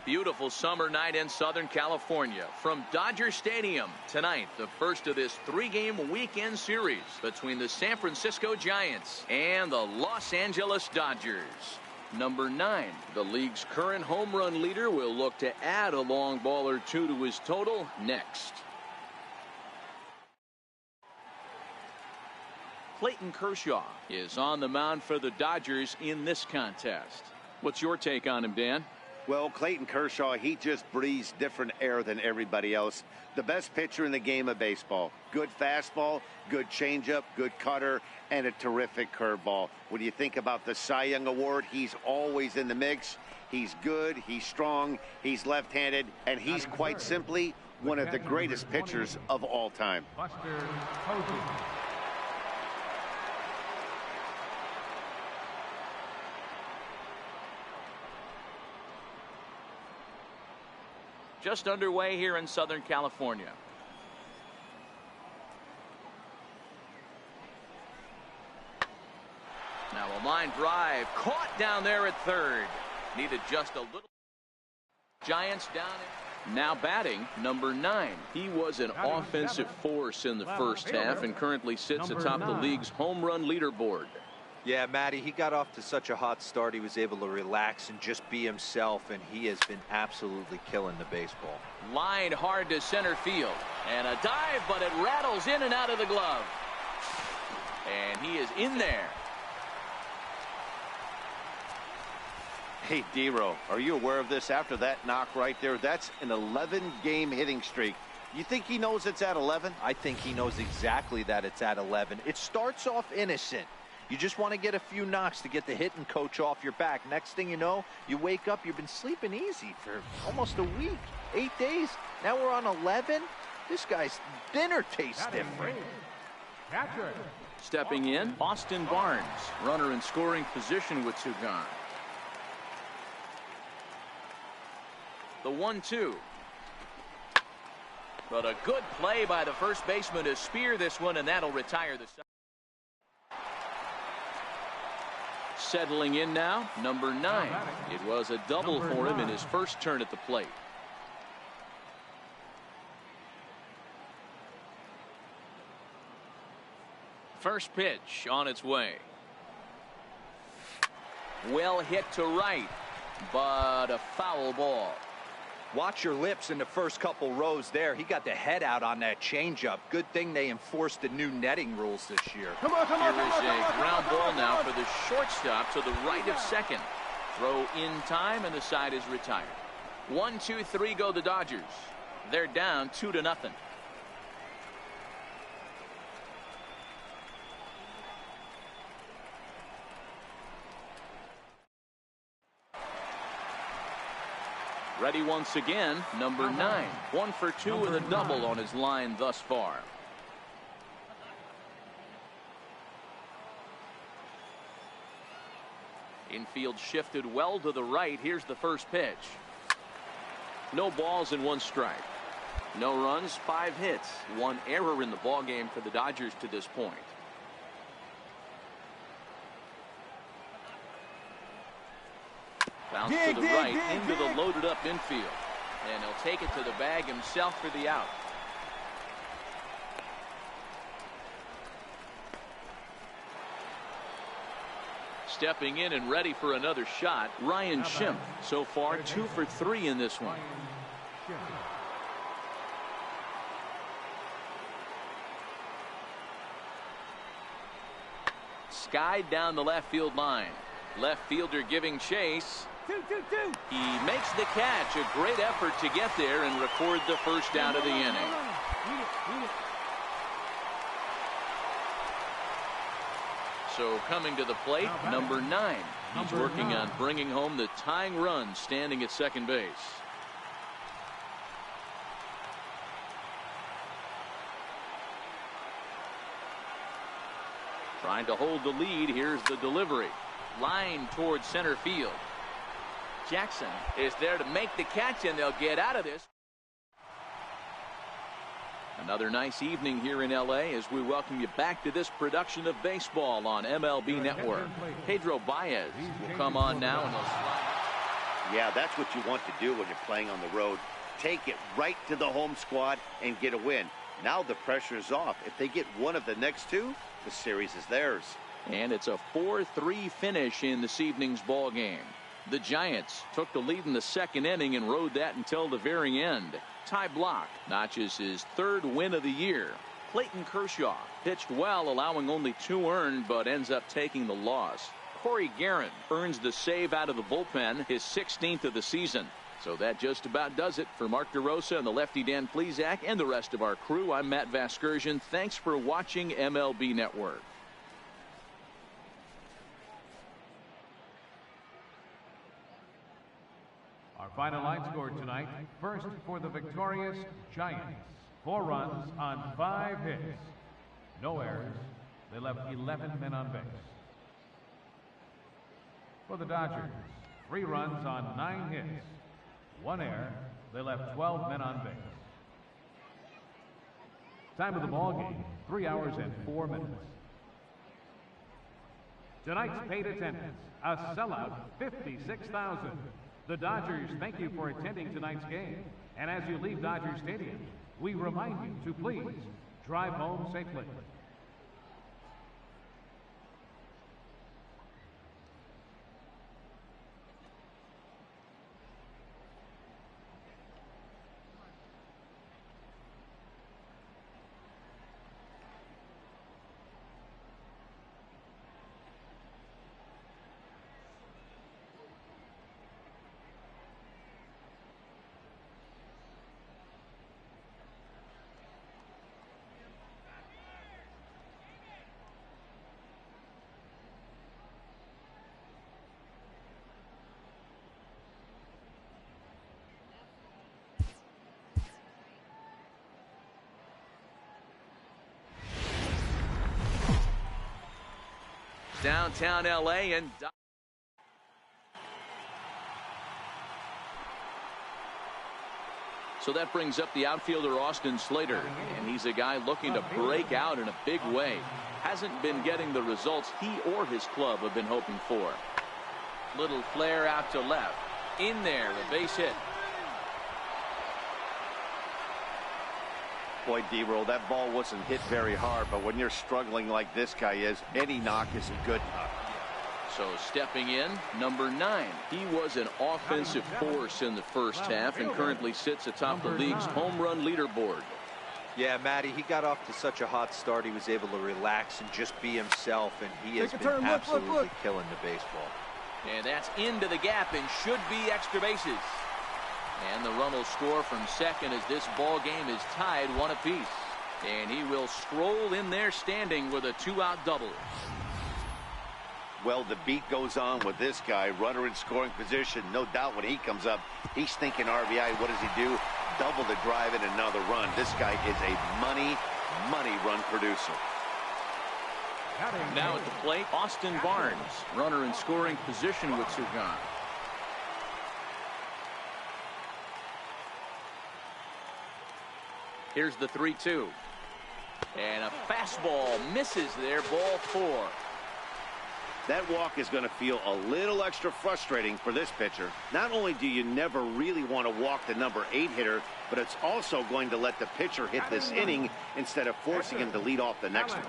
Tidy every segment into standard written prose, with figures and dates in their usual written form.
beautiful summer night in Southern California from Dodger Stadium. Tonight, the first of this 3-game weekend series between the San Francisco Giants and the Los Angeles Dodgers. Number 9, the league's current home run leader, will look to add a long ball or two to his total next. Clayton Kershaw is on the mound for the Dodgers in this contest. What's your take on him, Dan? Well, Clayton Kershaw, he just breathes different air than everybody else. The best pitcher in the game of baseball. Good fastball, good changeup, good cutter, and a terrific curveball. When you think about the Cy Young Award, he's always in the mix. He's good, he's strong, he's left-handed, and he's quite simply one of the greatest pitchers of all time. Just underway here in Southern California. Now a line drive caught down there at third. Needed just a little. Giants down. Now batting, number 9. He was an offensive force in the first half and currently sits atop the league's home run leaderboard. Yeah, Matty, he got off to such a hot start. He was able to relax and just be himself, and he has been absolutely killing the baseball. Lined hard to center field. And a dive, but it rattles in and out of the glove. And he is in there. Hey, D-Row, are you aware of this? After that knock right there, that's an 11-game hitting streak. You think he knows it's at 11? I think he knows exactly that it's at 11. It starts off innocent. You just want to get a few knocks to get the hitting coach off your back. Next thing you know, you wake up, you've been sleeping easy for almost a week, 8 days. Now we're on 11. This guy's dinner tastes different. Stepping in, Austin Barnes, runner in scoring position with 2 gone. The 1-2. But a good play by the first baseman to spear this one, and that'll retire the side. Settling in now, number 9. It was a double for him in his first turn at the plate. First pitch on its way. Well hit to right, but a foul ball. Watch your lips in the first couple rows there. He got the head out on that changeup. Good thing they enforced the new netting rules this year. Here is a ground ball now for the shortstop to the right of second. Throw in time, and the side is retired. 1-2-3 go the Dodgers. They're down 2-0. Ready once again, number 9. 1 for 2 with a double on his line thus far. Infield shifted well to the right. Here's the first pitch. No balls and 1 strike. No runs, 5 hits. 1 error in the ballgame for the Dodgers to this point. Bounce to the right into the loaded up infield. And he'll take it to the bag himself for the out. Stepping in and ready for another shot, Ryan Schimpf. So far 2 for 3 in this one. Skied down the left field line. Left fielder giving chase. He makes the catch. A great effort to get there and record the first down of the inning. So coming to the plate, number 9. He's working on bringing home the tying run, standing at second base. Trying to hold the lead. Here's the delivery. Line towards center field. Jackson is there to make the catch, and they'll get out of this. Another nice evening here in L.A. as we welcome you back to this production of baseball on MLB Network. Pedro Baez will come on now, and he'll slide. Yeah, that's what you want to do when you're playing on the road. Take it right to the home squad and get a win. Now the pressure is off. If they get one of the next two, the series is theirs. And it's a 4-3 finish in this evening's ball game. The Giants took the lead in the second inning and rode that until the very end. Ty Blach notches his third win of the year. Clayton Kershaw pitched well, allowing only 2 earned, but ends up taking the loss. Corey Guerin earns the save out of the bullpen, his 16th of the season. So that just about does it for Mark DeRosa and the lefty Dan Plesac and the rest of our crew. I'm Matt Vasgersian. Thanks for watching MLB Network. Our final line score tonight, first for the victorious Giants. 4 runs on 5 hits. No errors. They left 11 men on base. For the Dodgers, 3 runs on 9 hits. 1 error. They left 12 men on base. Time of the ball game, 3 hours and 4 minutes. Tonight's paid attendance, a sellout 56,000. The Dodgers thank you for attending tonight's game. And as you leave Dodger Stadium, we remind you to please drive home safely. Downtown LA and so that brings up the outfielder Austin Slater, and he's a guy looking to break out in a big way. Hasn't been getting the results he or his club have been hoping for. Little flare out to left. In there, a base hit. Boy, D-Roll, that ball wasn't hit very hard, but when you're struggling like this guy is, any knock is a good knock. So stepping in, number 9. He was an offensive force in the first half and currently sits atop the league's home run leaderboard. Yeah, Matty, he got off to such a hot start. He was able to relax and just be himself, and he has been absolutely killing the baseball. And that's into the gap and should be extra bases. And the run will score from second as this ball game is tied 1 apiece. And he will stroll in there standing with a 2-out double. Well, the beat goes on with this guy, runner in scoring position. No doubt when he comes up, he's thinking RBI. What does he do? Double the drive and another run. This guy is a money run producer. Now at the plate, Austin Barnes, runner in scoring position with Sugan. Here's the 3-2. And a fastball misses there, ball 4. That walk is going to feel a little extra frustrating for this pitcher. Not only do you never really want to walk the number 8 hitter, but it's also going to let the pitcher hit this inning instead of forcing him to lead off the next one.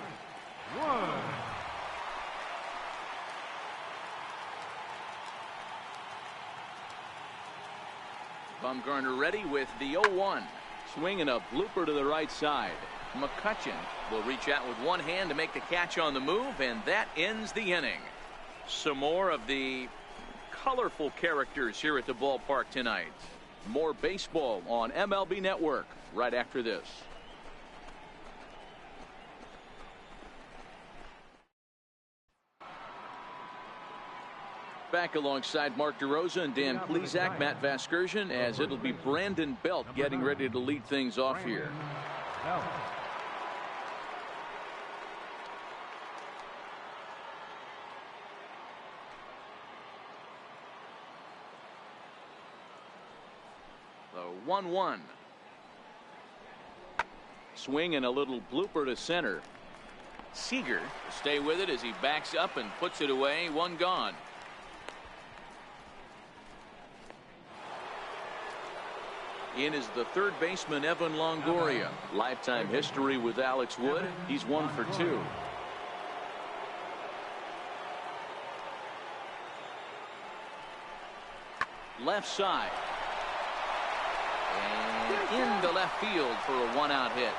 Bumgarner ready with the 0-1. Swinging a blooper to the right side. McCutchen will reach out with one hand to make the catch on the move, and that ends the inning. Some more of the colorful characters here at the ballpark tonight. More baseball on MLB Network right after this. Back alongside Mark DeRosa and Dan Plesac, Matt Vasgersian, as it'll be Brandon Belt getting ready to lead things off here. The 1-1. Swing and a little blooper to center. Seager will stay with it as he backs up and puts it away. 1 gone. In is the third baseman, Evan Longoria. Lifetime history with Alex Wood. He's 1 for 2. Left side. And into left field for a 1-out hit.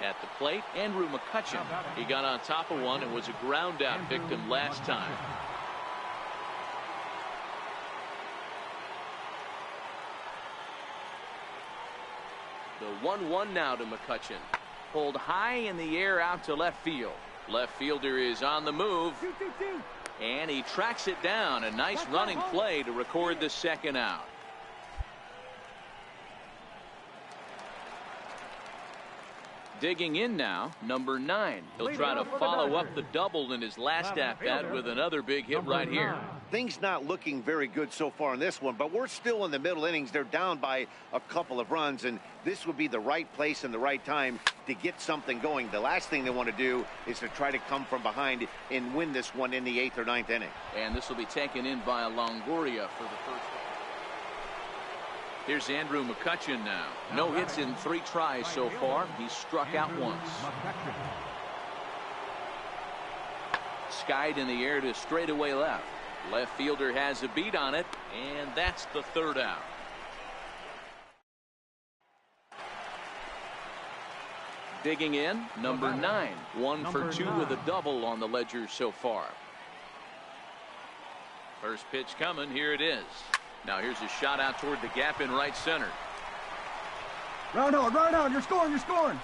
At the plate, Andrew McCutchen. He got on top of one and was a ground out victim last time. The 1-1 now to McCutchen. Pulled high in the air out to left field. Left fielder is on the move. And he tracks it down. A nice running play to record the second out. Digging in now, number 9. He'll try to follow up the double in his last at-bat with another big hit right here. Things not looking very good so far in this one, but we're still in the middle innings. They're down by a couple of runs, and this would be the right place and the right time to get something going. The last thing they want to do is to try to come from behind and win this one in the 8th or 9th inning. And this will be taken in by Longoria for the first. Here's Andrew McCutchen now. No hits in 3 tries so far. He's struck out once. Skied in the air to straightaway left. Left fielder has a beat on it, and that's the 3rd out. Digging in, number 9. 1 for 2 with a double on the ledger so far. First pitch coming. Here it is. Now here's a shot out toward the gap in right center. Round on, you're scoring.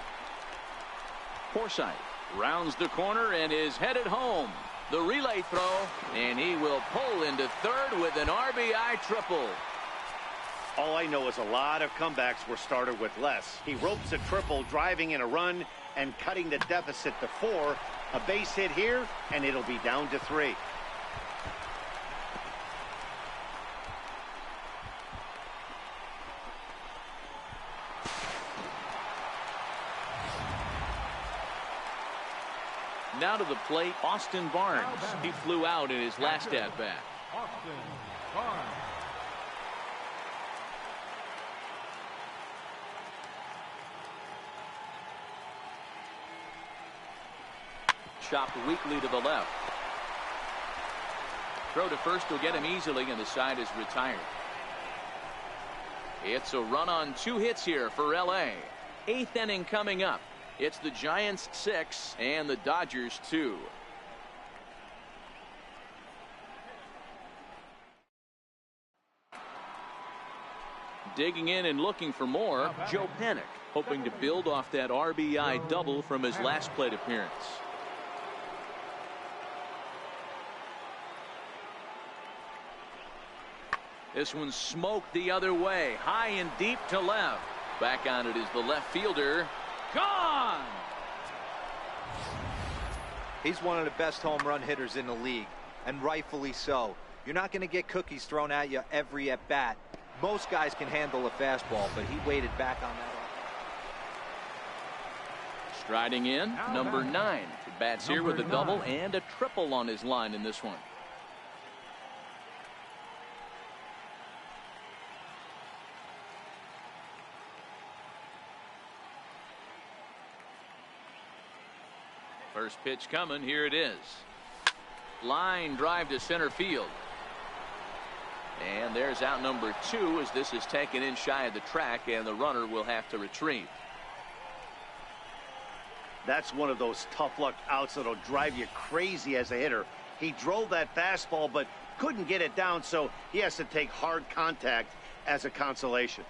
Forsythe rounds the corner and is headed home. The relay throw, and he will pull into third with an RBI triple. All I know is a lot of comebacks were started with less. He ropes a triple, driving in a run and cutting the deficit to 4. A base hit here, and it'll be down to 3. Now to the plate, Austin Barnes. He flew out in his last at-bat. Austin Barnes. Chopped weakly to the left. Throw to first will get him easily, and the side is retired. It's a run on 2 hits here for LA. 8th inning coming up. It's the Giants 6 and the Dodgers 2. Digging in and looking for more, Joe Panik, hoping to build off that RBI double from his last plate appearance. This one's smoked the other way, high and deep to left. Back on it is the left fielder. Gone! He's one of the best home run hitters in the league, and rightfully so. You're not going to get cookies thrown at you every at bat. Most guys can handle a fastball, but he waited back on that. Striding in, number 9. Bats here with a double and a triple on his line in this one. First pitch coming. Here it is. Line drive to center field. And there's out number 2 as this is taken in shy of the track, and the runner will have to retrieve. That's one of those tough luck outs that'll drive you crazy as a hitter. He drove that fastball but couldn't get it down, so he has to take hard contact as a consolation.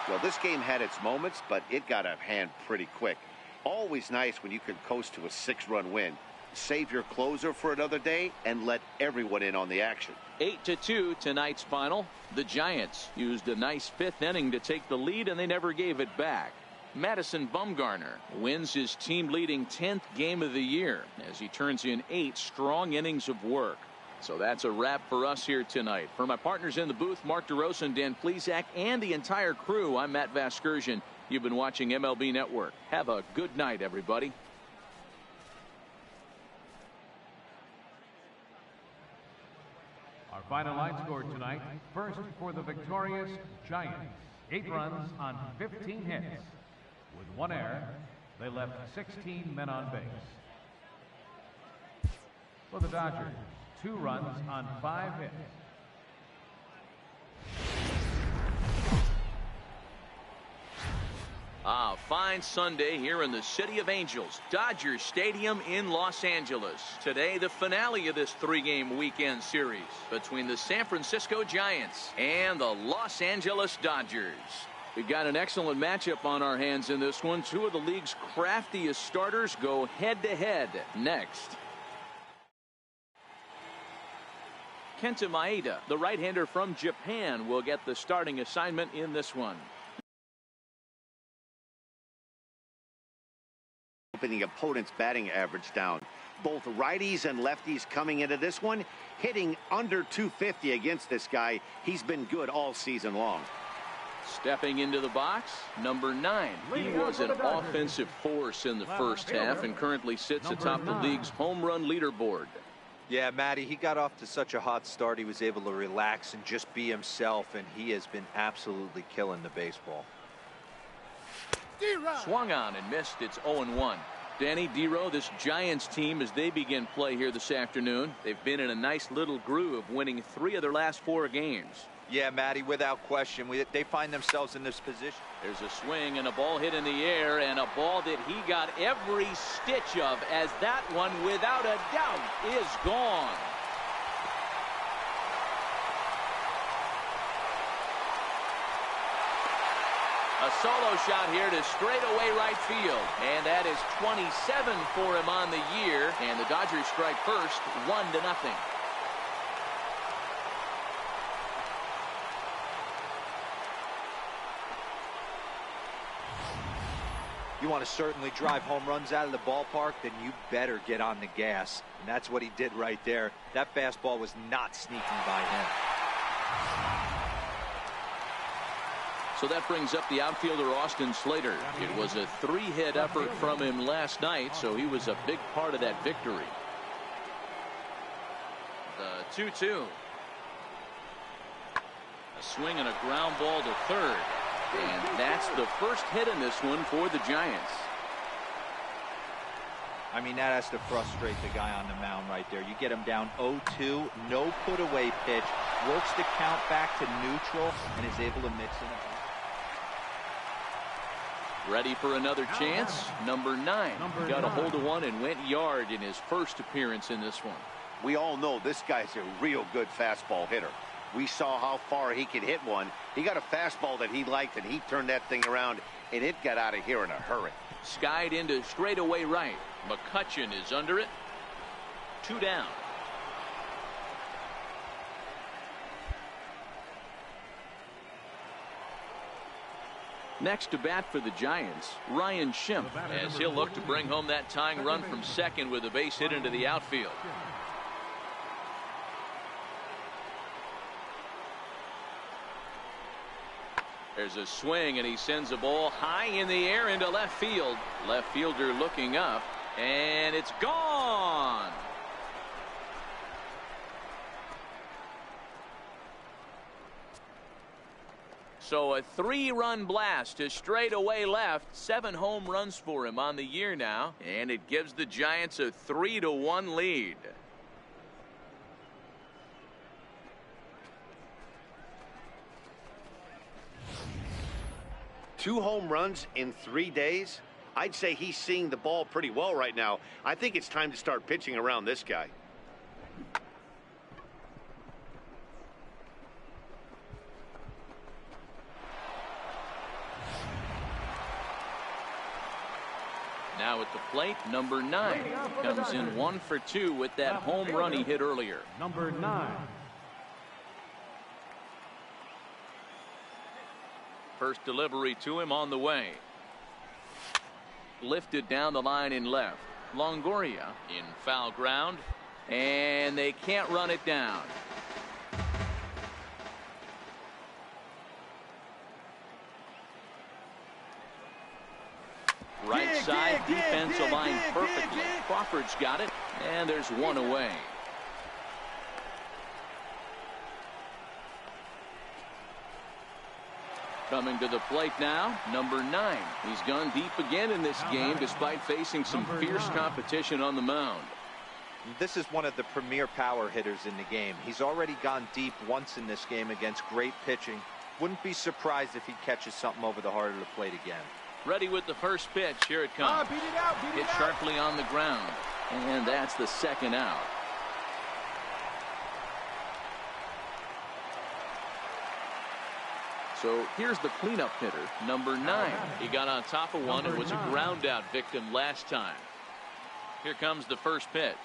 Well, this game had its moments, but it got out of hand pretty quick. Always nice when you can coast to a 6-run win. Save your closer for another day and let everyone in on the action. 8-2 tonight's final. The Giants used a nice 5th inning to take the lead, and they never gave it back. Madison Bumgarner wins his team-leading 10th game of the year as he turns in 8 strong innings of work. So that's a wrap for us here tonight. For my partners in the booth, Mark DeRosa and Dan Plesac, and the entire crew, I'm Matt Vasgersian. You've been watching MLB Network. Have a good night, everybody. Our final line score tonight, first for the victorious Giants. 8 runs on 15 hits. With 1 error, they left 16 men on base. For the Dodgers, 2 runs on 5 hits. A fine Sunday here in the City of Angels, Dodger Stadium in Los Angeles. Today, the finale of this 3-game weekend series between the San Francisco Giants and the Los Angeles Dodgers. We've got an excellent matchup on our hands in this one. 2 of the league's craftiest starters go head-to-head next. Kenta Maeda, the right-hander from Japan, will get the starting assignment in this one. The opponent's batting average down. Both righties and lefties coming into this one hitting under 250 against this guy. He's been good all season long. Stepping into the box, number 9. He was an offensive force in the first half and currently sits atop the league's home run leaderboard. Yeah, Matty, he got off to such a hot start. He was able to relax and just be himself, and he has been absolutely killing the baseball. Swung on and missed. It's 0-1. Danny Dero, this Giants team, as they begin play here this afternoon, they've been in a nice little groove, winning 3 of their last 4 games. Yeah, Matty, without question, they find themselves in this position. There's a swing and a ball hit in the air, and a ball that he got every stitch of, as that one, without a doubt, is gone. A solo shot here to straightaway right field. And that is 27 for him on the year. And the Dodgers strike first, 1-0. You want to certainly drive home runs out of the ballpark, then you better get on the gas. And that's what he did right there. That fastball was not sneaking by him. So that brings up the outfielder Austin Slater. It was a 3-hit effort from him last night, so he was a big part of that victory. The 2-2. A swing and a ground ball to third. And that's the first hit in this one for the Giants. I mean, that has to frustrate the guy on the mound right there. You get him down 0-2, no put-away pitch, works the count back to neutral, and is able to mix in a... Ready for another chance. Number 9 got a hold of one and went yard in his first appearance in this one. We all know this guy's a real good fastball hitter. We saw how far he could hit one. He got a fastball that he liked, and he turned that thing around, and it got out of here in a hurry. Skied into straightaway right. McCutchen is under it. 2 down. Next to bat for the Giants, Ryan Schimpf, as he'll look to bring home that tying run from second with a base hit into the outfield. There's a swing, and he sends a ball high in the air into left field. Left fielder looking up, and it's gone. So a 3-run blast to straightaway left. 7 home runs for him on the year now, and it gives the Giants a 3-1 lead. Two home runs in 3 days? I'd say he's seeing the ball pretty well right now. I think it's time to start pitching around this guy. Now at the plate, number 9 comes in 1 for 2 with that home run he hit earlier. Number 9. First delivery to him on the way. Lifted down the line in left. Longoria in foul ground. And they can't run it down. Right side, defense aligned perfectly. Crawford's got it, and there's one away. Coming to the plate now, number 9. He's gone deep again in this game despite facing some fierce competition on the mound. This is one of the premier power hitters in the game. He's already gone deep once in this game against great pitching. Wouldn't be surprised if he catches something over the heart of the plate again. Ready with the first pitch. Here it comes. Beat it out, beat it Hit out. sharply on the ground. And that's the second out. So here's the cleanup hitter, number 9. He got on top of one and was a ground out victim last time. Here comes the first pitch.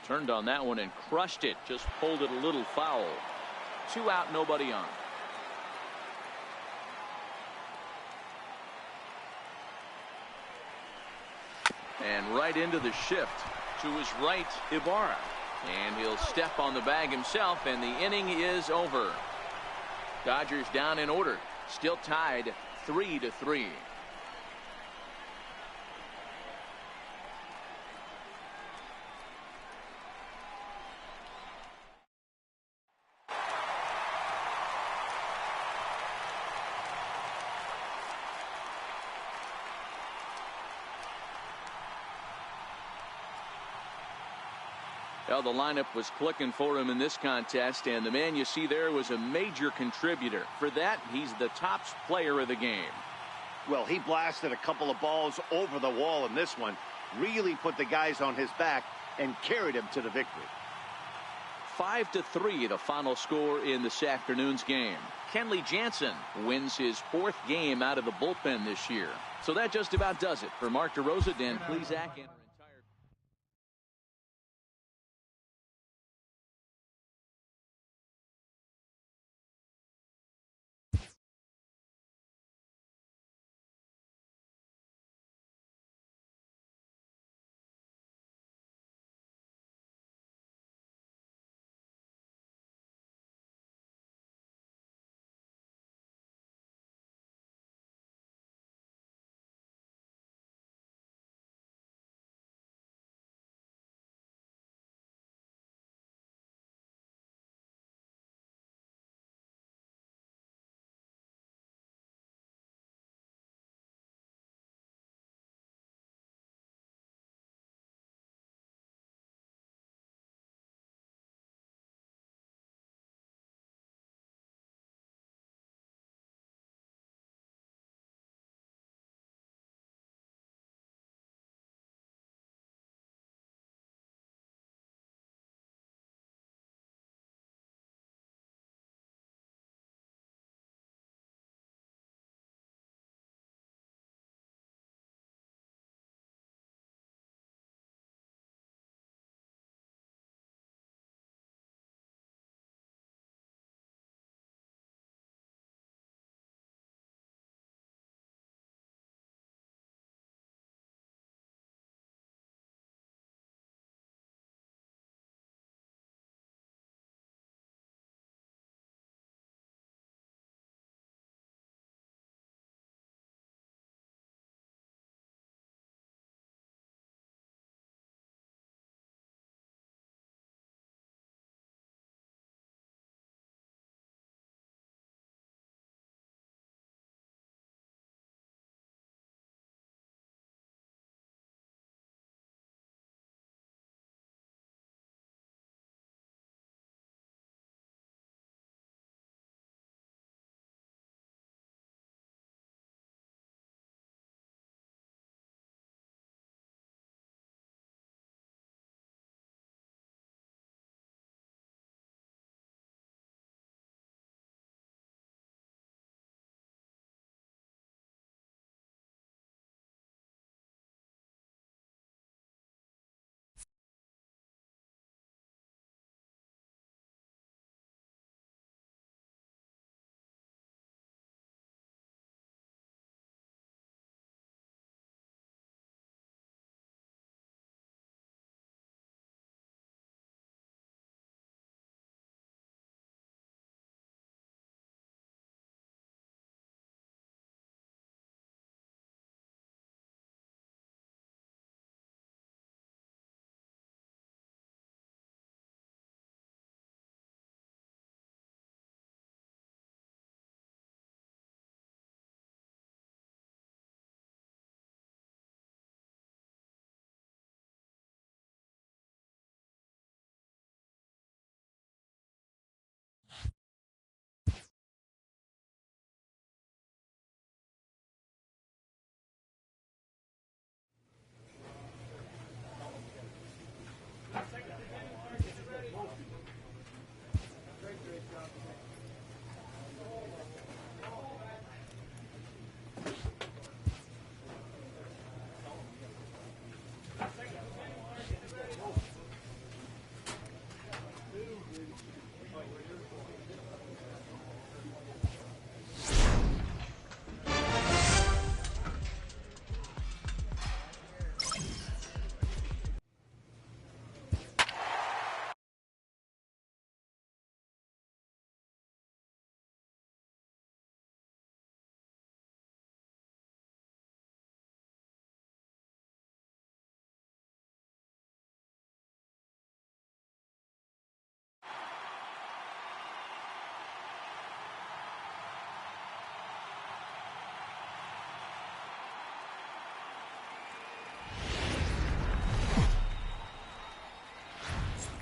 Turned on that one and crushed it. Just pulled it a little foul. 2 out, nobody on. And right into the shift. To his right, Ibarra. And he'll step on the bag himself, and the inning is over. Dodgers down in order. Still tied 3-3. Well, the lineup was clicking for him in this contest, and the man you see there was a major contributor. For that, he's the top player of the game. Well, he blasted a couple of balls over the wall in this one, really put the guys on his back and carried him to the victory. 5-3, the final score in this afternoon's game. Kenley Jansen wins his 4th game out of the bullpen this year. So that just about does it. For Mark DeRosa, Dan Plesac.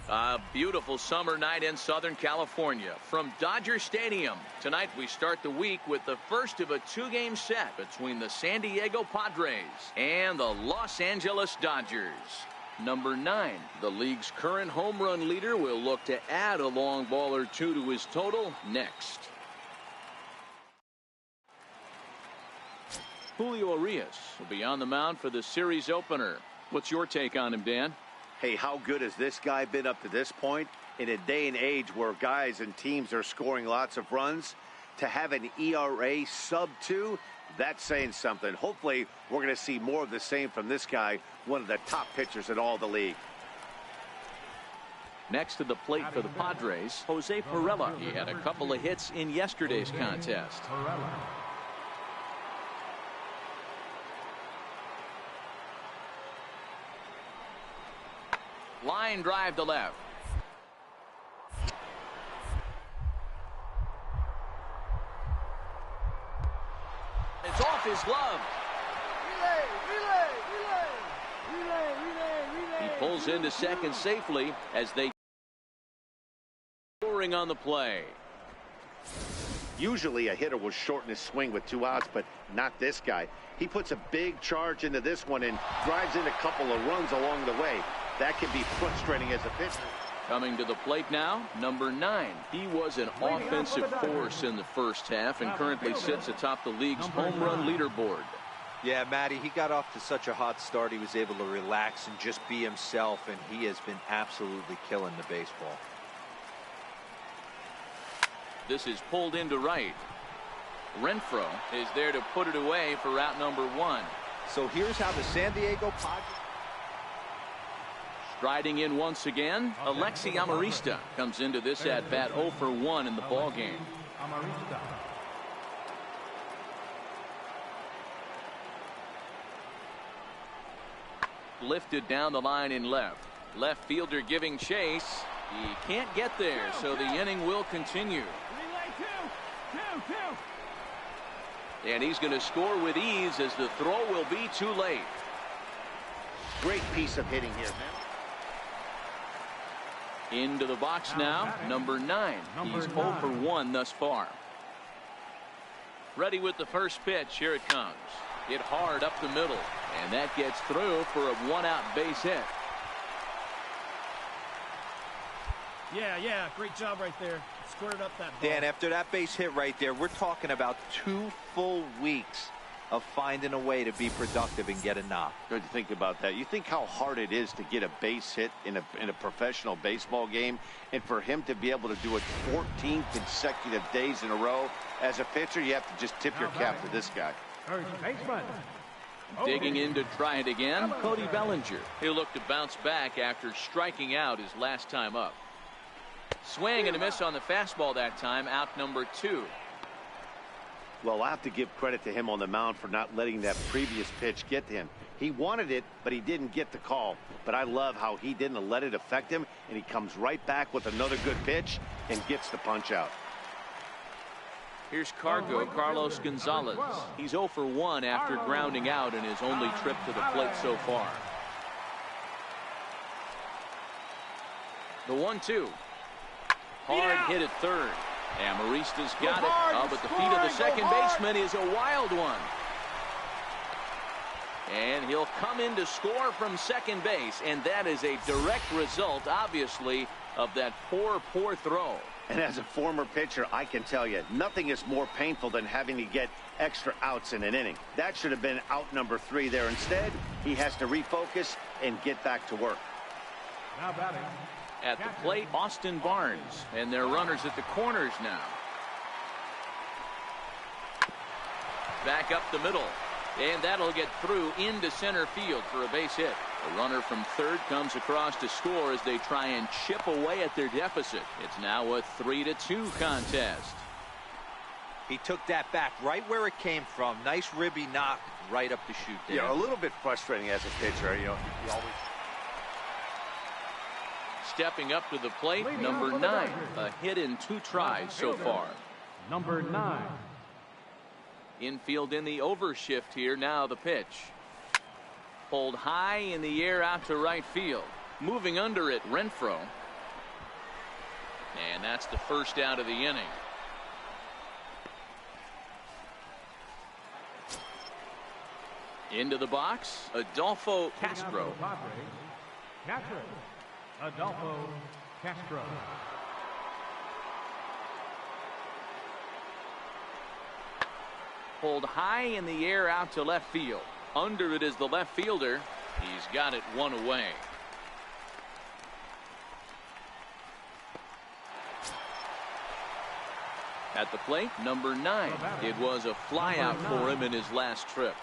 A beautiful summer night in Southern California from Dodger Stadium. Tonight we start the week with the first of a two-game set between the San Diego Padres and the Los Angeles Dodgers. Number 9, the league's current home run leader, will look to add a long ball or two to his total next. Julio Urias will be on the mound for the series opener. What's your take on him, Dan? Hey, how good has this guy been up to this point? In a day and age where guys and teams are scoring lots of runs, to have an ERA sub-2, that's saying something. Hopefully, we're going to see more of the same from this guy, one of the top pitchers in all the league. Next to the plate for the Padres, Jose Pirela. He had a couple of hits in yesterday's contest. Line drive to left. It's off his glove. He pulls into second safely as they scoring on the play. Usually a hitter will shorten his swing with 2 outs, but not this guy. He puts a big charge into this one and drives in a couple of runs along the way. That can be frustrating as a pitcher. Coming to the plate now, number 9. He was an offensive force in the first half and currently sits atop the league's home run leaderboard. Yeah, Matty, he got off to such a hot start. He was able to relax and just be himself, and he has been absolutely killing the baseball. This is pulled into right. Renfroe is there to put it away for route number 1. So here's how the San Diego Padres. Striding in once again, Alexi Amarista comes into this at-bat 0 for 1 in the ballgame. Lifted down the line in left. Left fielder giving chase. He can't get there, so the inning will continue. And he's going to score with ease as the throw will be too late. Great piece of hitting here, man. Into the box now, number 9. He's 0 for 1 thus far. Ready with the first pitch. Here it comes. Hit hard up the middle, and that gets through for a 1-out base hit. Yeah, great job right there. Squared up that ball. Dan, after that base hit right there, we're talking about 2 full weeks of finding a way to be productive and get a knock. Good to think about that. You think how hard it is to get a base hit in a professional baseball game, and for him to be able to do it 14 consecutive days in a row. As a pitcher, you have to just tip your cap to this guy. First baseman. Digging in to try it again, Cody Bellinger. He'll look to bounce back after striking out his last time up. Swing and a miss on the fastball that time, out number 2. Well, I'll have to give credit to him on the mound for not letting that previous pitch get to him. He wanted it, but he didn't get the call. But I love how he didn't let it affect him, and he comes right back with another good pitch and gets the punch out. Here's Carlos Gonzalez. He's 0 for 1 after grounding out in his only trip to the plate so far. The 1-2. Hard hit at third. Amarista's got it. But the feet of the second baseman is a wild one. And he'll come in to score from second base. And that is a direct result, obviously, of that poor throw. And as a former pitcher, I can tell you, nothing is more painful than having to get extra outs in an inning. That should have been out number 3 there. Instead, he has to refocus and get back to work. Now batting. At the plate, Austin Barnes, and their runners at the corners now. Back up the middle, and that'll get through into center field for a base hit. The runner from third comes across to score as they try and chip away at their deficit. It's now a 3-2 contest. He took that back right where it came from. Nice ribby knock right up the chute there. Yeah, a little bit frustrating as a pitcher. You always. Stepping up to the plate, number 9. A hit in 2 tries so far. Number 9. Infield in the overshift here. Now the pitch. Pulled high in the air out to right field. Moving under it, Renfroe. And that's the first out of the inning. Into the box, Adolfo Castro. Adolfo Castro. Pulled high in the air out to left field. Under it is the left fielder. He's got it one away. At the plate, number 9. It was a flyout for him in his last trip.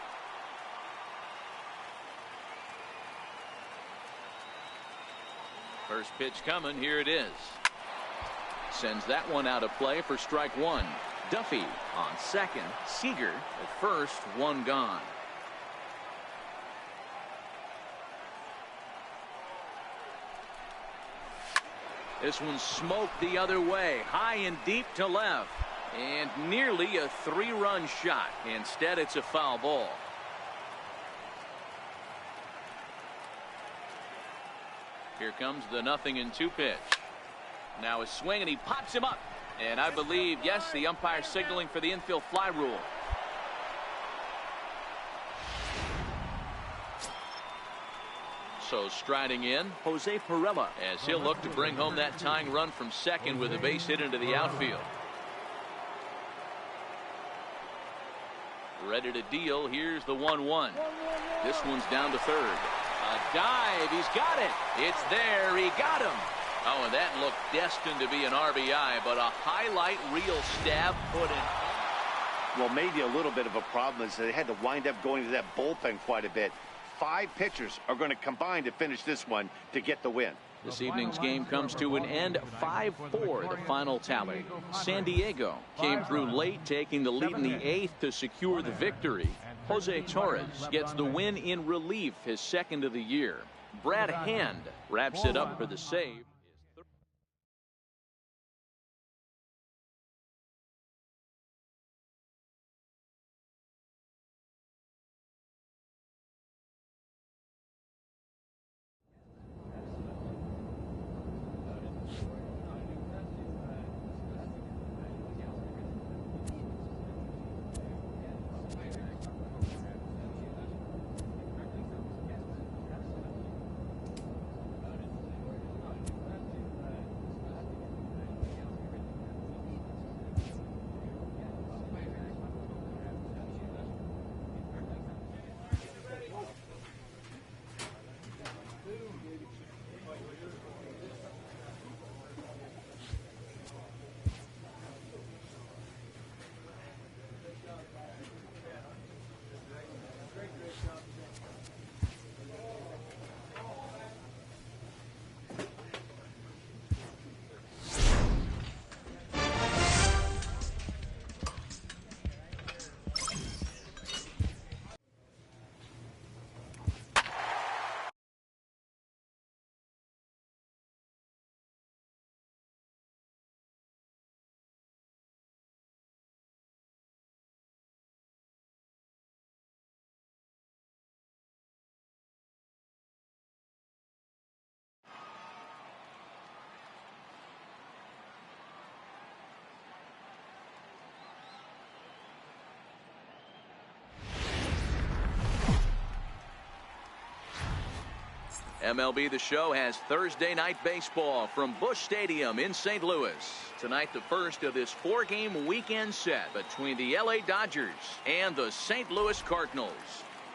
First pitch coming. Here it is. Sends that one out of play for strike 1. Duffy on second. Seager at first. One gone. This one smoked the other way. High and deep to left. And nearly a 3-run shot. Instead, it's a foul ball. Here comes the 0-2 pitch. Now a swing, and he pops him up. And I believe, yes, the umpire signaling for the infield fly rule. So striding in, Jose Perella, as he'll look to bring home that tying run from second with a base hit into the outfield. Ready to deal. Here's the 1-1. This one's down to third. A dive. He's got it. It's there. He got him. Oh, and that looked destined to be an RBI, but a highlight reel stab put in. Well, maybe a little bit of a problem is they had to wind up going to that bullpen quite a bit. 5 pitchers are going to combine to finish this one to get the win. This evening's game comes to an end. 5-4 the final tally. San Diego came through late, taking the lead in the 8th to secure the victory. Jose Torres gets the win in relief, his second of the year. Brad Hand wraps it up for the save. MLB The Show has Thursday night baseball from Busch Stadium in St. Louis. Tonight, the first of this 4-game weekend set between the LA Dodgers and the St. Louis Cardinals.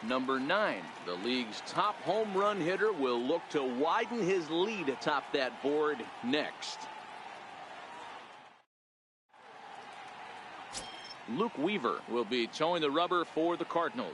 Number 9, the league's top home run hitter, will look to widen his lead atop that board next. Luke Weaver will be towing the rubber for the Cardinals.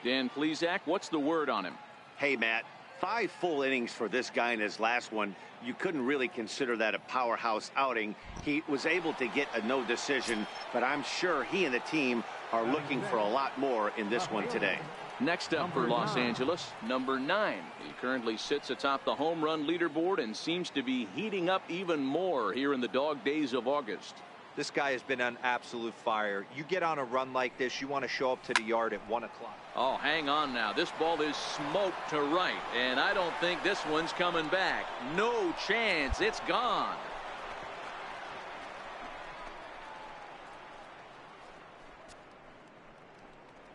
Dan Plesac, what's the word on him? Hey, Matt. 5 full innings for this guy in his last one. You couldn't really consider that a powerhouse outing. He was able to get a no decision, but I'm sure he and the team are looking for a lot more in this one today. Next up for Los Angeles, number 9. He currently sits atop the home run leaderboard and seems to be heating up even more here in the dog days of August. This guy has been on absolute fire. You get on a run like this, you want to show up to the yard at 1 o'clock. Oh, hang on now. This ball is smoked to right, and I don't think this one's coming back. No chance. It's gone.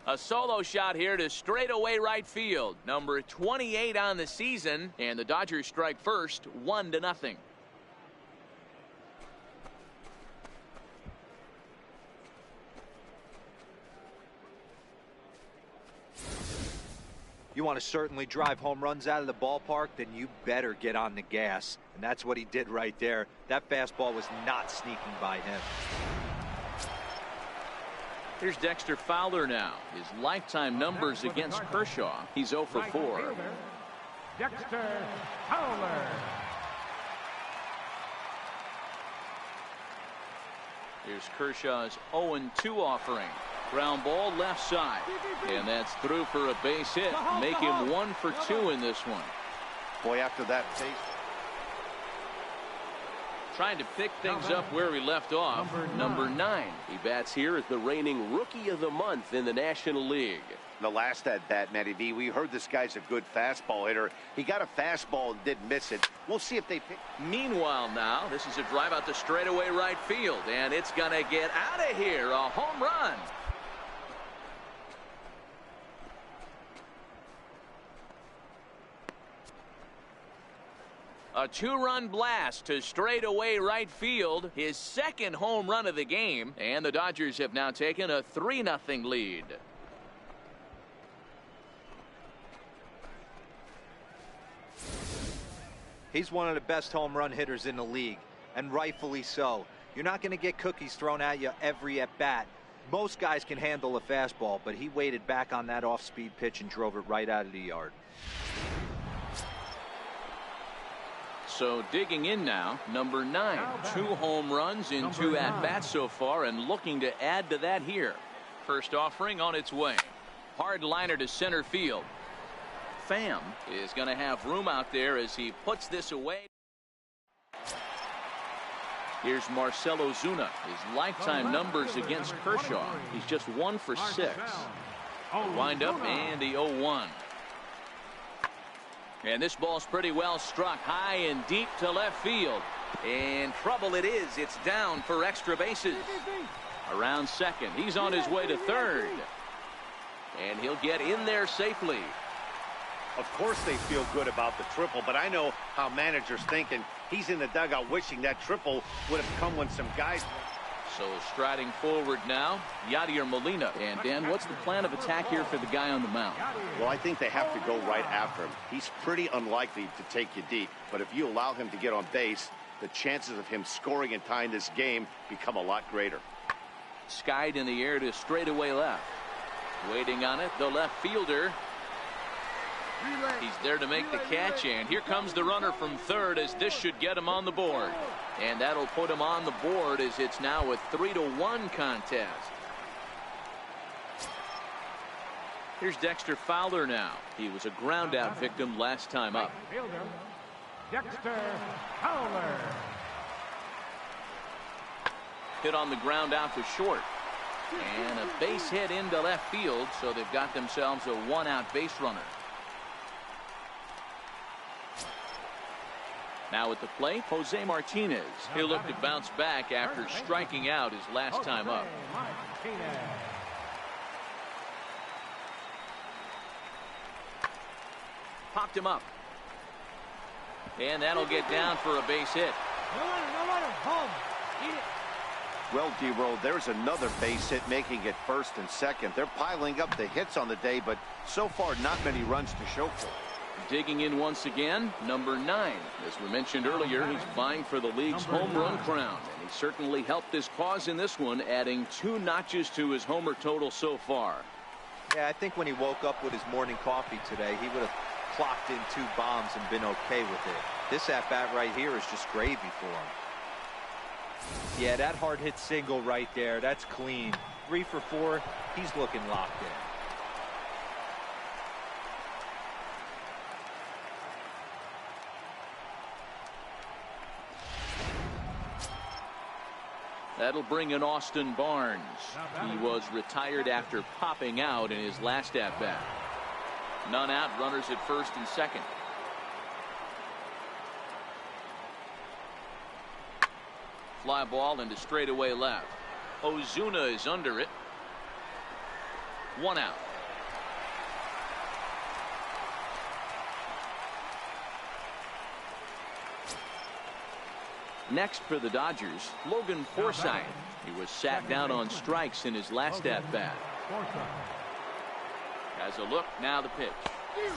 A solo shot here to straightaway right field. Number 28 on the season, and the Dodgers strike first, 1-0. You want to certainly drive home runs out of the ballpark, then you better get on the gas. And that's what he did right there. That fastball was not sneaking by him. Here's Dexter Fowler now. His lifetime numbers against Kershaw. He's 0 for 4. Dexter Fowler. Here's Kershaw's 0-2 offering. Ground ball left side. And that's through for a base hit. Make him 1 for 2 in this one. Boy, after that base. Trying to pick things up where he left off. Number 9. He bats here as the reigning Rookie of the Month in the National League. The last at bat, Matty V, we heard this guy's a good fastball hitter. He got a fastball and didn't miss it. We'll see if they pick. Meanwhile now, this is a drive out to straightaway right field. And it's going to get out of here. A home run. A 2-run blast to straightaway right field. His second home run of the game. And the Dodgers have now taken a 3-0 lead. He's one of the best home run hitters in the league, and rightfully so. You're not going to get cookies thrown at you every at bat. Most guys can handle a fastball, but he waited back on that off-speed pitch and drove it right out of the yard. So digging in now, number 9. 2 home runs in 2 at-bats so far, and looking to add to that here. First offering on its way. Hard liner to center field. Pham is going to have room out there as he puts this away. Here's Marcell Ozuna. His lifetime numbers against Kershaw. He's just 1 for 6. The windup and the 0-1. And this ball's pretty well struck high and deep to left field. And trouble it is. It's down for extra bases. Around second. He's on his way to third. And he'll get in there safely. Of course they feel good about the triple, but I know how managers think, and he's in the dugout wishing that triple would have come when some guys. So striding forward now, Yadier Molina. And Dan, what's the plan of attack here for the guy on the mound? Well, I think they have to go right after him. He's pretty unlikely to take you deep, but if you allow him to get on base, the chances of him scoring and tying this game become a lot greater. Skied in the air to straightaway left. Waiting on it, the left fielder. He's there to make the catch, and here comes the runner from third as this should get him on the board. And that'll put him on the board as it's now a 3-1 contest. Here's Dexter Fowler now. He was a ground out victim last time up. Dexter Fowler. Hit on the ground out to short. And a base hit into left field, so they've got themselves a 1-out base runner. Now at the plate, Jose Martinez. He'll look to bounce back after striking out his last time up. Popped him up. And that'll get down for a base hit. Well, D-Roll, there's another base hit, making it first and second. They're piling up the hits on the day, but so far not many runs to show for. Digging in once again, number 9. As we mentioned earlier, he's vying for the league's home run crown. And he certainly helped his cause in this one, adding 2 notches to his homer total so far. Yeah, I think when he woke up with his morning coffee today, he would have clocked in 2 bombs and been okay with it. This at-bat right here is just gravy for him. Yeah, that hard hit single right there, that's clean. 3 for 4, he's looking locked in. That'll bring in Austin Barnes. He was retired after popping out in his last at-bat. None out, runners at first and second. Fly ball into straightaway left. Ozuna is under it. 1 out. Next for the Dodgers, Logan Forsythe. He was sat down on strikes in his last at-bat. Has a look, now the pitch.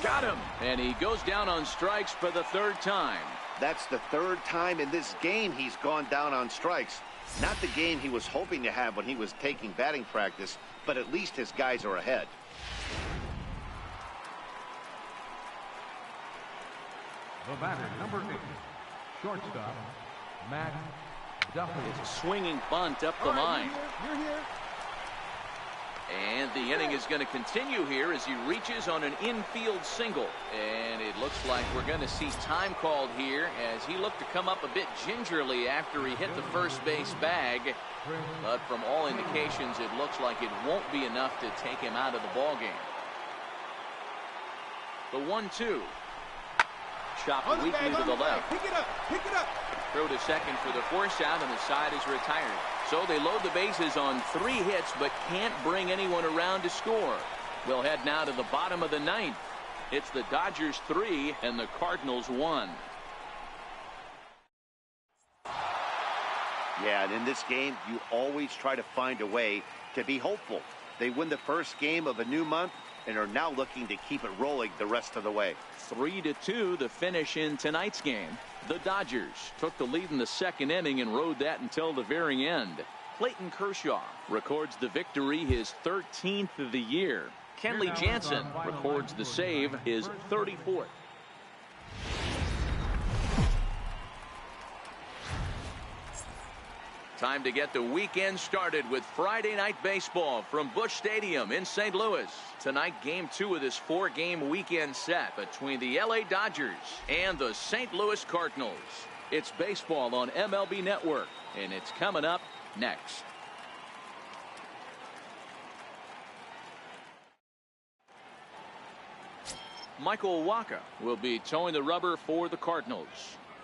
Got him! And he goes down on strikes for the 3rd time. That's the 3rd time in this game he's gone down on strikes. Not the game he was hoping to have when he was taking batting practice, but at least his guys are ahead. The batter, number 8, shortstop, Matt Duffy. It's a swinging bunt up the line. You're here. And the inning is going to continue here as he reaches on an infield single. And it looks like we're going to see time called here as he looked to come up a bit gingerly after he hit the first base bag. But from all indications, it looks like it won't be enough to take him out of the ball game. The 1-2. Chopped weakly to the left. Pick it up. Pick it up. Throw to second for the force out, and the side is retired. So they load the bases on 3 hits, but can't bring anyone around to score. We'll head now to the bottom of the 9th. It's the Dodgers 3 and the Cardinals 1. Yeah, and in this game, you always try to find a way to be hopeful. They win the first game of a new month and are now looking to keep it rolling the rest of the way. 3-2 the finish in tonight's game. The Dodgers took the lead in the 2nd inning and rode that until the very end. Clayton Kershaw records the victory, his 13th of the year. Kenley Jansen records the save, his 34th. Time to get the weekend started with Friday night baseball from Busch Stadium in St. Louis. Tonight, game 2 of this 4-game weekend set between the LA Dodgers and the St. Louis Cardinals. It's baseball on MLB Network, and it's coming up next. Michael Wacha will be towing the rubber for the Cardinals.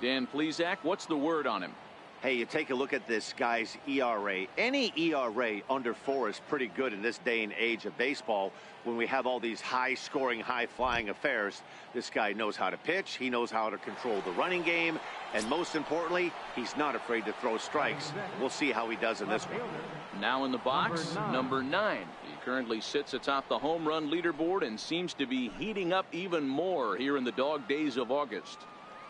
Dan Plesac, what's the word on him? Hey, you take a look at this guy's ERA. Any ERA under 4 is pretty good in this day and age of baseball when we have all these high-scoring, high-flying affairs. This guy knows how to pitch. He knows how to control the running game. And most importantly, he's not afraid to throw strikes. We'll see how he does in this one. Now in the box, number 9. He currently sits atop the home run leaderboard and seems to be heating up even more here in the dog days of August.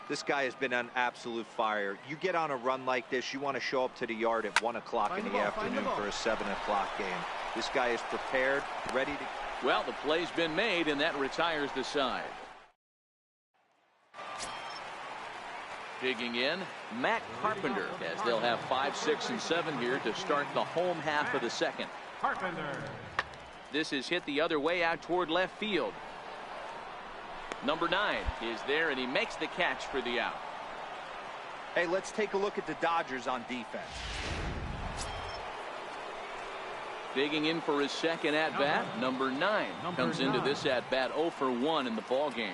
This guy has been on absolute fire. You get on a run like this, you want to show up to the yard at 1 o'clock in the afternoon for a 7 o'clock game. This guy is prepared, ready to. Well, the play's been made, and that retires the side. Digging in, Matt Carpenter, as they'll have 5, 6, and 7 here to start the home half of the 2nd. Carpenter. This is hit the other way out toward left field. Number 9 is there, and he makes the catch for the out. Hey, let's take a look at the Dodgers on defense. Digging in for his 2nd at-bat, number 9 comes into this at-bat 0 for 1 in the ball game.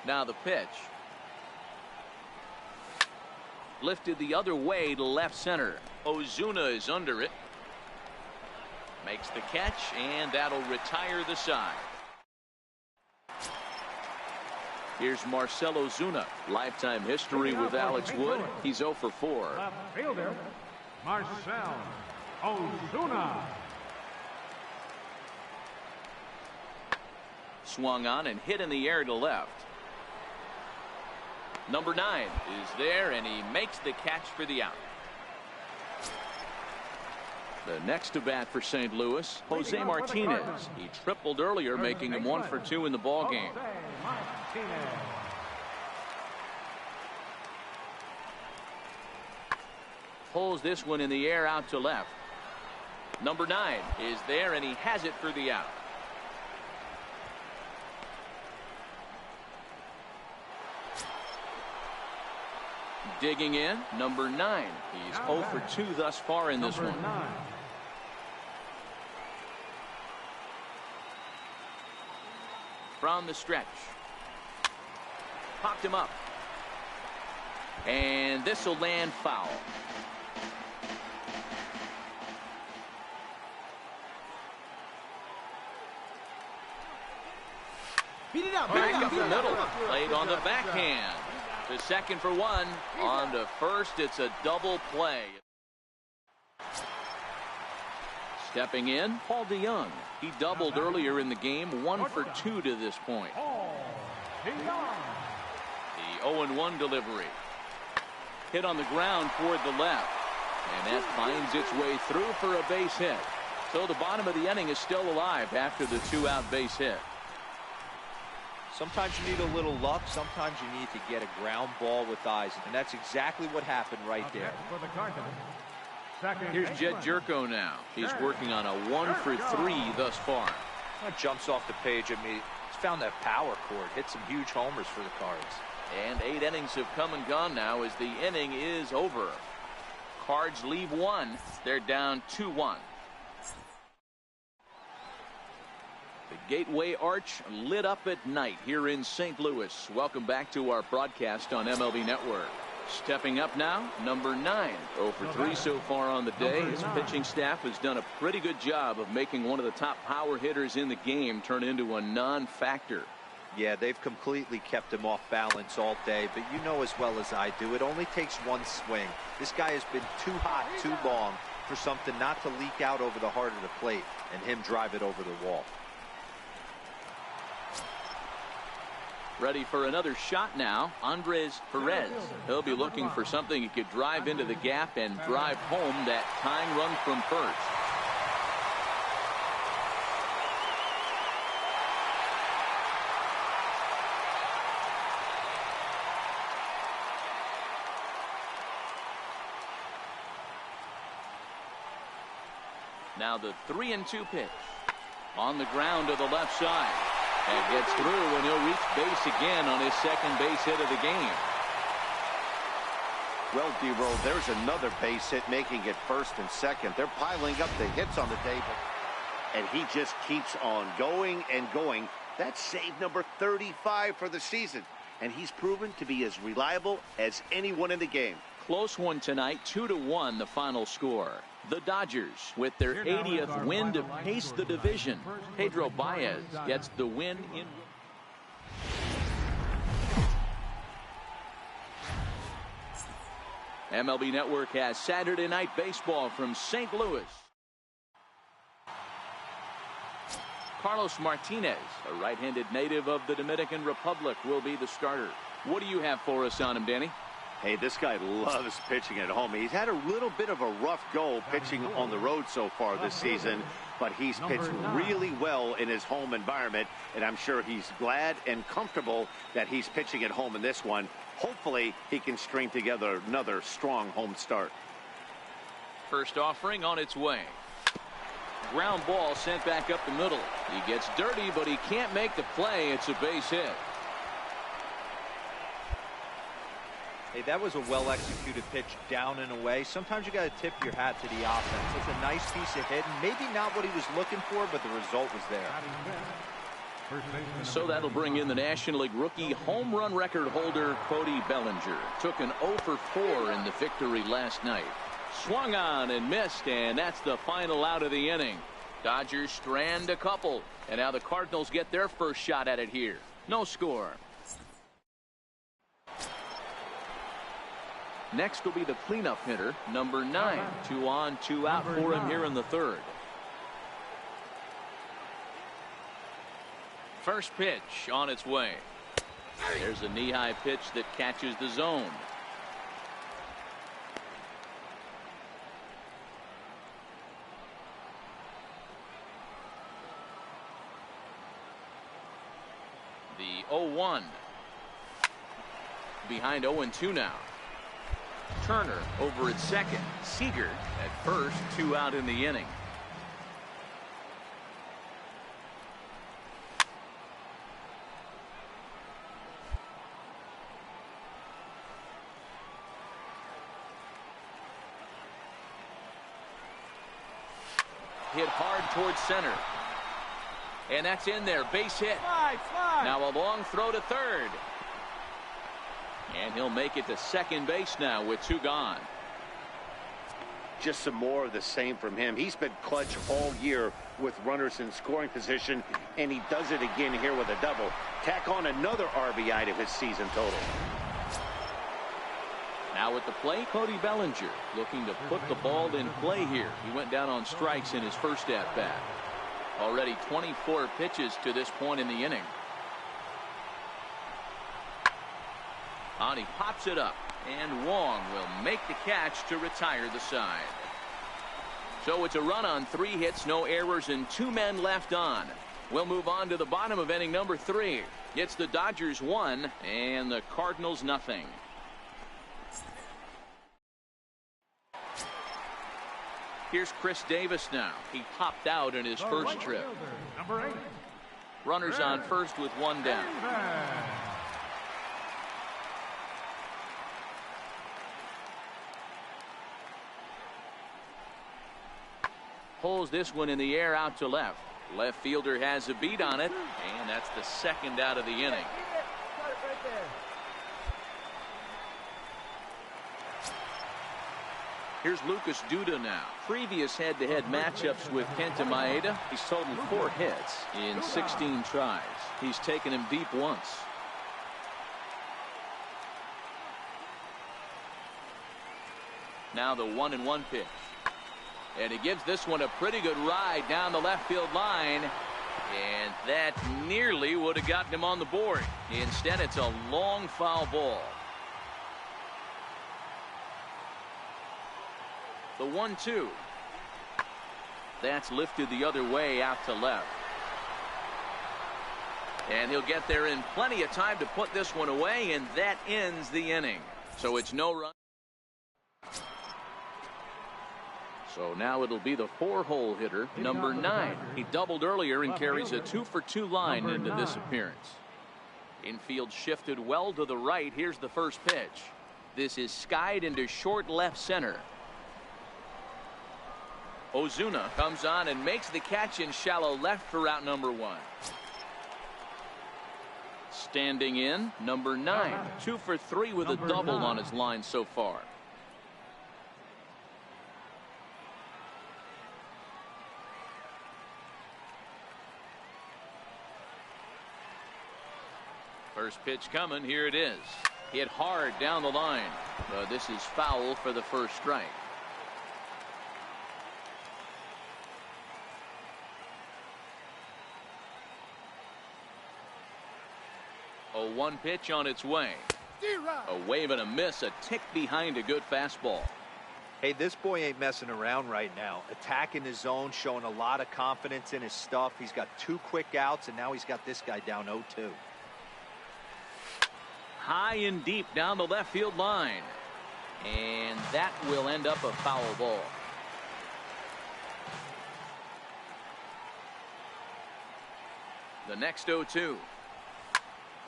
Now the pitch. Lifted the other way to left center. Ozuna is under it. Makes the catch, and that'll retire the side. Here's Marcell Ozuna. Lifetime history with Alex Wood. He's 0 for 4. Left fielder, Marcell Ozuna. Swung on and hit in the air to left. Number 9 is there, and he makes the catch for the out. The next to bat for St. Louis, Jose Martinez. He tripled earlier, making him 1 for 2 in the ball game. Pulls this one in the air out to left. Number 9 is there, and he has it for the out. Digging in, number 9. He's 0 for 2 thus far in this one. From the stretch. Popped him up. And this will land foul. Beat it out. Back up the middle. Played on the backhand. To second for one. On to first. It's a double play. Stepping in, Paul DeYoung. He doubled earlier in the game. 1 for 2 to this point. The 0-1 delivery. Hit on the ground toward the left. And that finds its way through for a base hit. So the bottom of the inning is still alive after the 2-out base hit. Sometimes you need a little luck. Sometimes you need to get a ground ball with eyes. And that's exactly what happened right there. Here's Jed Jerko now. He's working on a 1 for 3 thus far. That jumps off the page at me. He's found that power chord. Hit some huge homers for the Cards. And 8 innings have come and gone now as the inning is over. Cards leave 1. They're down 2-1. The Gateway Arch lit up at night here in St. Louis. Welcome back to our broadcast on MLB Network. Stepping up now, number 9. 0 for 3 so far on the day. His pitching staff has done a pretty good job of making one of the top power hitters in the game turn into a non-factor. Yeah, they've completely kept him off balance all day, but you know as well as I do, it only takes one swing. This guy has been too hot too long for something not to leak out over the heart of the plate and him drive it over the wall. Ready for another shot now, Andres Perez. He'll be looking for something he could drive into the gap and drive home that tying run from first. Now the 3-2 pitch. On the ground to the left side. And gets through, and he'll reach base again on his second base hit of the game. Well, D-Roll, there's another base hit making it first and second. They're piling up the hits on the day. And he just keeps on going and going. That's save number 35 for the season. And he's proven to be as reliable as anyone in the game. Close one tonight, 2-1 the final score. The Dodgers with their 80th win to pace the division. Pedro Baez gets the win in. MLB Network has Saturday Night Baseball from St. Louis. Carlos Martinez, a right-handed native of the Dominican Republic, will be the starter. What do you have for us on him, Danny? Hey, this guy loves pitching at home. He's had a little bit of a rough go pitching on the road so far this season, but he's pitched really well in his home environment, and I'm sure he's glad and comfortable that he's pitching at home in this one. Hopefully, he can string together another strong home start. First offering on its way. Ground ball sent back up the middle. He gets dirty, but he can't make the play. It's a base hit. Hey, that was a well-executed pitch down and away. Sometimes you got to tip your hat to the offense. It's a nice piece of hitting. Maybe not what he was looking for, but the result was there. So that'll bring in the National League rookie home run record holder Cody Bellinger. Took an 0 for 4 in the victory last night. Swung on and missed, and that's the final out of the inning. Dodgers strand a couple, and now the Cardinals get their first shot at it here. No score. Next will be the cleanup hitter, number 9. 2 on, 2 out for him here in the third. First pitch on its way. There's a knee-high pitch that catches the zone. The 0-1. Behind 0-2 now. Turner over at second. Seager at first. 2 out in the inning. Hit hard towards center. And that's in there. Base hit. Now a long throw to third. And he'll make it to second base now with 2 gone. just some more of the same from him. He's been clutch all year with runners in scoring position, and he does it again here with a double. Tack on another RBI to his season total. Now at the plate, Cody Bellinger looking to put the ball in play here. He went down on strikes in his first at-bat. Already 24 pitches to this point in the inning. And he pops it up, and Wong will make the catch to retire the side. So it's a run on 3 hits, no errors, and 2 men left on. We'll move on to the bottom of inning number 3. It's the Dodgers 1 and the Cardinals nothing. Here's Chris Davis now. He popped out in his first trip. Number 8. Runners on first with 1 down. Pulls this one in the air out to left. Left fielder has a beat on it, and that's the second out of the inning. Here's Lucas Duda now. Previous head-to-head matchups with Kenta Maeda, he's totaled 4 hits in 16 tries. He's taken him deep once. Now the 1-1 pitch. And he gives this one a pretty good ride down the left field line. And that nearly would have gotten him on the board. Instead, it's a long foul ball. The 1-2. That's lifted the other way out to left. And he'll get there in plenty of time to put this one away, and that ends the inning. So it's no run. So now it'll be the 4-hole hitter, number 9. He doubled earlier and carries a 2-for-2 line into this appearance. Infield shifted well to the right. Here's the first pitch. This is skied into short left center. Ozuna comes on and makes the catch in shallow left for out number 1. Standing in, number 9. 2-for-3 with a double on his line so far. First pitch coming. Here it is. Hit hard down the line. This is foul for the first strike. A 1 pitch on its way. A wave and a miss, a tick behind a good fastball. Hey, this boy ain't messing around right now. Attacking his zone, showing a lot of confidence in his stuff. He's got 2 quick outs, and now he's got this guy down 0-2. High and deep down the left field line. And that will end up a foul ball. The next 0-2.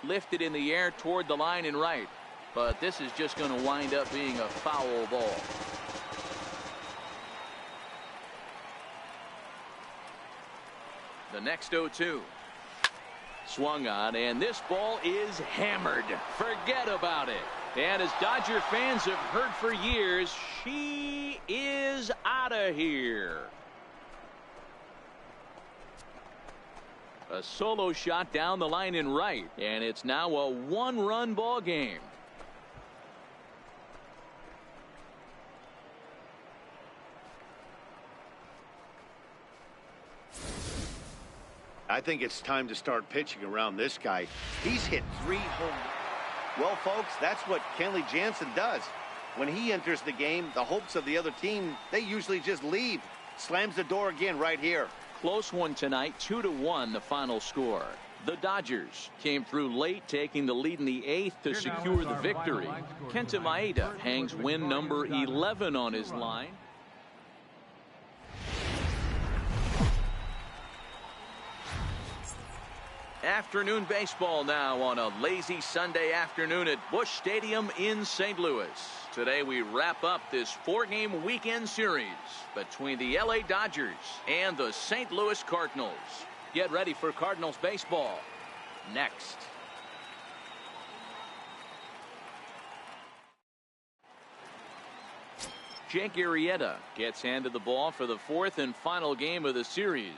Lifted in the air toward the line and right. But this is just going to wind up being a foul ball. The next 0-2. Swung on, and this ball is hammered. Forget about it. And as Dodger fans have heard for years, she is out of here. A solo shot down the line and right, and it's now a 1-run ball game. I think it's time to start pitching around this guy. He's hit 3 home. Well, folks, that's what Kenley Jansen does. When he enters the game, the hopes of the other team, they usually just leave. Slams the door again right here. Close one tonight, 2-1 the final score. The Dodgers came through late, taking the lead in the 8th to secure the victory. Kenta Maeda hangs win number 11 on his line. Afternoon baseball now on a lazy Sunday afternoon at Busch Stadium in St. Louis. Today we wrap up this 4-game weekend series between the LA Dodgers and the St. Louis Cardinals. Get ready for Cardinals baseball next. Jake Arrieta gets handed the ball for the fourth and final game of the series.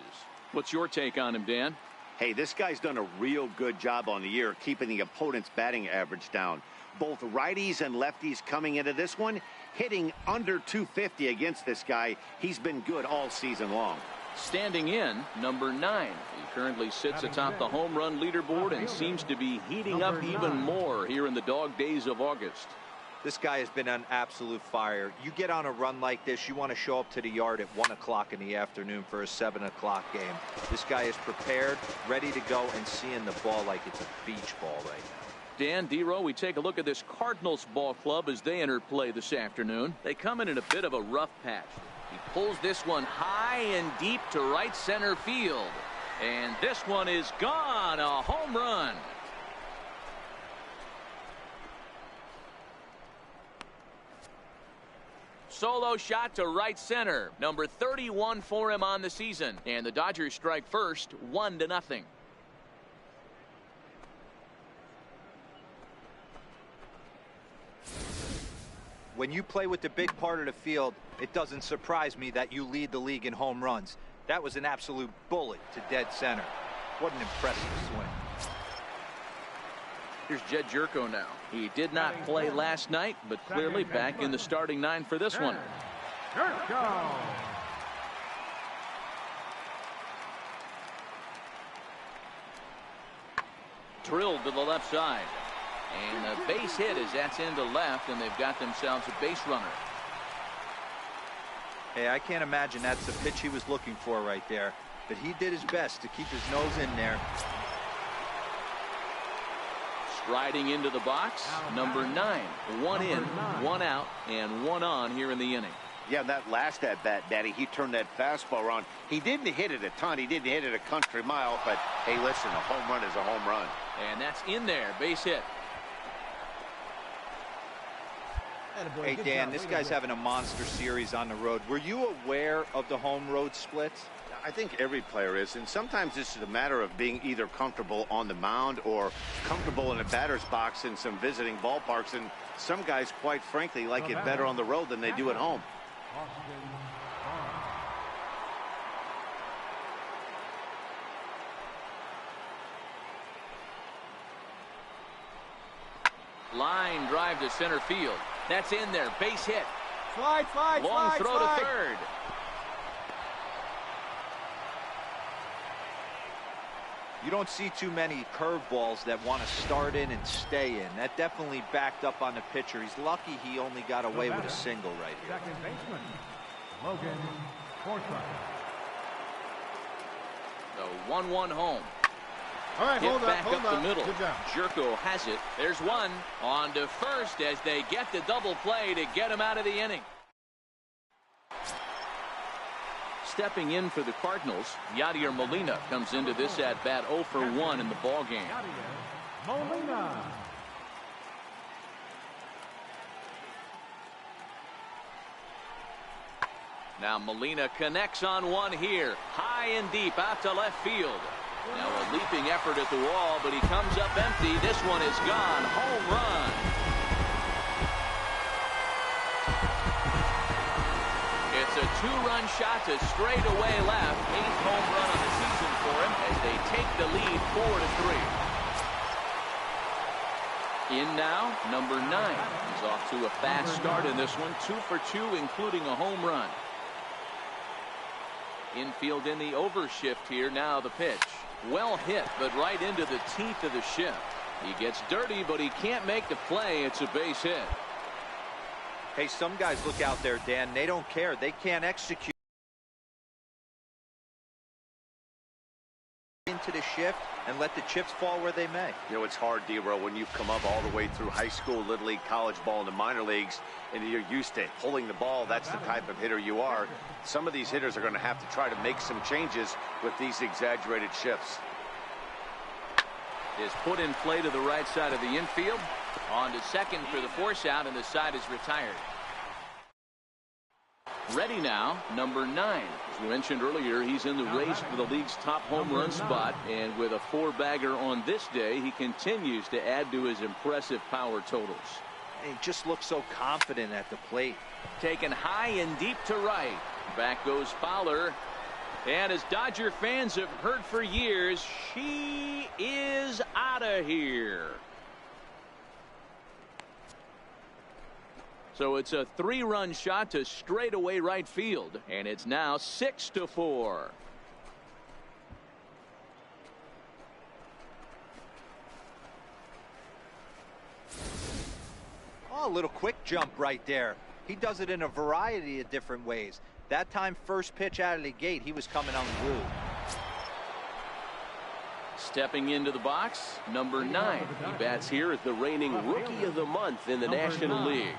What's your take on him, Dan? Hey, this guy's done a real good job on the year keeping the opponent's batting average down. Both righties and lefties coming into this one, hitting under 250 against this guy. He's been good all season long. Standing in, number 9. He currently sits atop the home run leaderboard and seems to be heating up even more here in the dog days of August. This guy has been on absolute fire. You get on a run like this, you want to show up to the yard at 1 o'clock in the afternoon for a 7 o'clock game. This guy is prepared, ready to go, and seeing the ball like it's a beach ball right now. Dan, D-Row, we take a look at this Cardinals ball club as they enter play this afternoon. They come in a bit of a rough patch. He pulls this one high and deep to right center field. And this one is gone, a home run. Solo shot to right center. Number 31 for him on the season. And the Dodgers strike first, 1-0. When you play with the big part of the field, it doesn't surprise me that you lead the league in home runs. That was an absolute bullet to dead center. What an impressive swing. Here's Jed Jerko now. He did not play last night, but clearly back in the starting 9 for this one. Jerko. Drilled to the left side. And a base hit as that's into left, and they've got themselves a base runner. Hey, I can't imagine that's the pitch he was looking for right there, but he did his best to keep his nose in there. Striding into the box, number 9. 1 in, 1 out, and 1 on here in the inning. Yeah, that last at-bat, Daddy, he turned that fastball around. He didn't hit it a ton. He didn't hit it a country mile, but, hey, listen, a home run is a home run. And that's in there, base hit. Hey, Dan, this guy's having a monster series on the road. Were you aware of the home-road splits? I think every player is, and sometimes this is a matter of being either comfortable on the mound or comfortable in a batter's box in some visiting ballparks, and some guys, quite frankly, like it better on the road than they do at home. Line drive to center field. That's in there. Base hit. Slide. Long throw to third. You don't see too many curveballs that want to start in and stay in. That definitely backed up on the pitcher. He's lucky he only got away with a single right here. Second baseman, Logan Forsythe. The 1-1 home. All right, Hit hold back up the middle. Good job. Jerko has it. There's one. On to first as they get the double play to get him out of the inning. Stepping in for the Cardinals, Yadier Molina comes into this at-bat 0 for 1 in the ball game. Molina. Now Molina connects on one here. High and deep out to left field. Now a leaping effort at the wall, but he comes up empty. This one is gone. Home run. It's a 2-run shot to straightaway left. 8th home run of the season for him as they take the lead 4-3. In now, number 9. He's off to a fast start in this one. 2 for 2, including a home run. Infield in the overshift here. Now the pitch. Well hit, but right into the teeth of the shift. He gets dirty, but he can't make the play. It's a base hit. Hey, some guys look out there, Dan. They don't care. They can't execute into the shift and let the chips fall where they may. You know, it's hard, D-Row, when you've come up all the way through high school, little league, college ball, and the minor leagues, and you're used to pulling the ball. That's the type of hitter you are. Some of these hitters are going to have to try to make some changes with these exaggerated shifts. Is put in play to the right side of the infield. On to second for the force out, and the side is retired. Ready now, number 9. As we mentioned earlier, he's in the race for the league's top home run spot, and with a 4-bagger on this day, he continues to add to his impressive power totals. And he just looks so confident at the plate. Taken high and deep to right. Back goes Fowler. And as Dodger fans have heard for years, she is out of here. So it's a 3-run shot to straightaway right field. And it's now 6-4. Oh, a little quick jump right there. He does it in a variety of different ways. That time, first pitch out of the gate, he was coming unglued. Stepping into the box, number 9. He bats here as the reigning Rookie of the Month in the National League.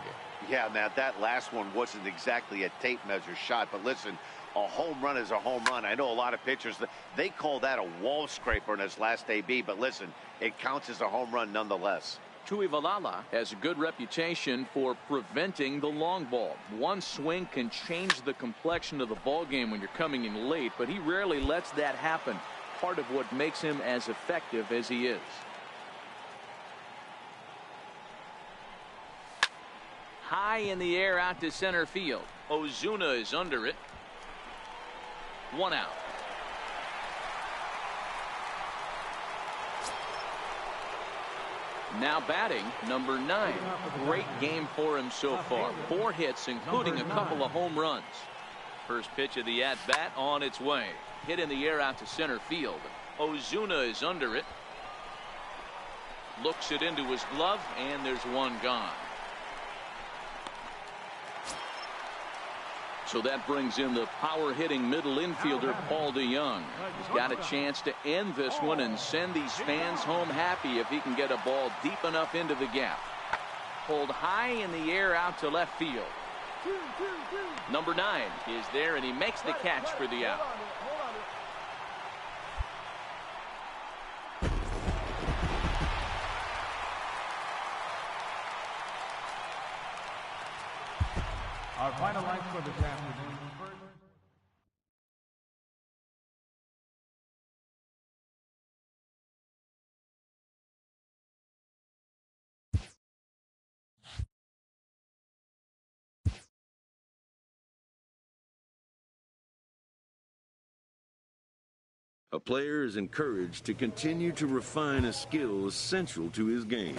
Yeah, Matt, that last one wasn't exactly a tape measure shot, but listen, a home run is a home run. I know a lot of pitchers, they call that a wall scraper in his last AB, but listen, it counts as a home run nonetheless. Tuivailala has a good reputation for preventing the long ball. One swing can change the complexion of the ball game when you're coming in late, but he rarely lets that happen. Part of what makes him as effective as he is. High in the air out to center field. Ozuna is under it. 1 out. Now batting, number 9. Great game for him so far. 4 hits, including a couple of home runs. First pitch of the at-bat on its way. Hit in the air out to center field. Ozuna is under it. Looks it into his glove, and there's one gone. So that brings in the power-hitting middle infielder, Paul DeYoung. He's got a chance to end this one and send these fans home happy if he can get a ball deep enough into the gap. Pulled high in the air out to left field. Number 9 is there, and he makes the catch for the out. Our final lights for this afternoon. First, A player is encouraged to continue to refine a skill essential to his game.